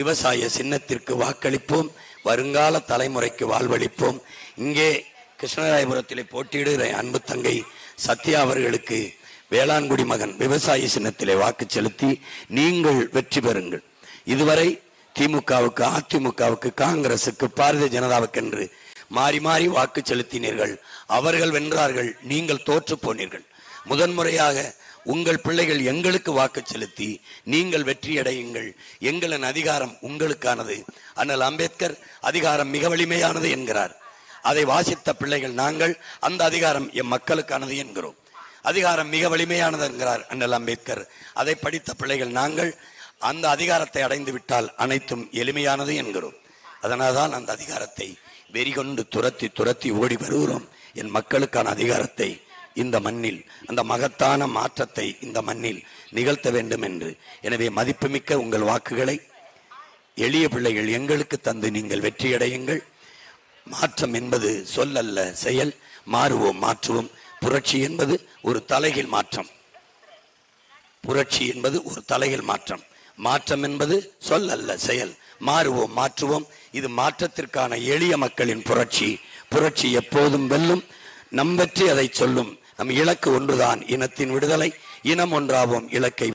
விவசாய சின்னத்திற்கு வாக்களிப்போம், வருங்கால தலைமுறைக்கு வாழ்வளிப்போம். இங்கே கிருஷ்ணராயபுரத்திலே போட்டியிடுகிற அன்பு தங்கை சத்யா அவர்களுக்கு வேளாண்குடி மகன் விவசாய சின்னத்திலே வாக்கு செலுத்தி நீங்கள் வெற்றி பெறுங்கள். இதுவரை திமுகவுக்கு, அதிமுகவுக்கு, காங்கிரசுக்கு, பாரதிய ஜனதாவுக்கு என்று மாறி மாறி வாக்கு செலுத்தினீர்கள். அவர்கள் வென்றார்கள், நீங்கள் தோற்று போனீர்கள். முதன்முறையாக உங்கள் பிள்ளைகள் எங்களுக்கு வாக்கு செலுத்தி நீங்கள் வெற்றியடையுங்கள். எங்களின் அதிகாரம் உங்களுக்கானது. அண்ணல் அம்பேத்கர் அதிகாரம் மிக வலிமையானது என்கிறார். அதை வாசித்த பிள்ளைகள் நாங்கள் அந்த அதிகாரம் எம் மக்களுக்கானது என்கிறோம். அதிகாரம் மிக வலிமையானது என்கிறார் அண்ணல் அம்பேத்கர். அதை படித்த பிள்ளைகள் நாங்கள் அந்த அதிகாரத்தை அடைந்து விட்டால் அனைத்தும் எளிமையானது என்கிறோம். அதனால்தான் அந்த அதிகாரத்தை வெறிகொண்டு துரத்தி துரத்தி ஓடி வருகிறோம். என் மக்களுக்கான அதிகாரத்தை இந்த மண்ணில், அந்த மகத்தான மாற்றத்தை இந்த மண்ணில் நிகழ்த்த வேண்டும் என்று. எனவே மதிப்புமிக்க உங்கள் வாக்குகளை எளிய பிள்ளைகள் எங்களுக்கு தந்து நீங்கள் வெற்றியடையுங்கள். மாற்றம் என்பது சொல்லல்ல, செயல். மாறுவோம், மாற்றுவோம். புரட்சி என்பது ஒரு தலைகீழ் மாற்றம். புரட்சி என்பது ஒரு தலைகீழ் மாற்றம். மாற்றம் என்பது சொல்லல்ல, செயல். மாறுவோம், மாற்றுவோம். இது மாற்றத்திற்கான எளிய மக்களின் புரட்சி. புரட்சி எப்போதும் வெல்லும். நம் வெற்றி அதை சொல்லும். நம் இலக்கு ஒன்றுதான், இனத்தின் விடுதலை. இனம் ஒன்றாவோம், இலக்கை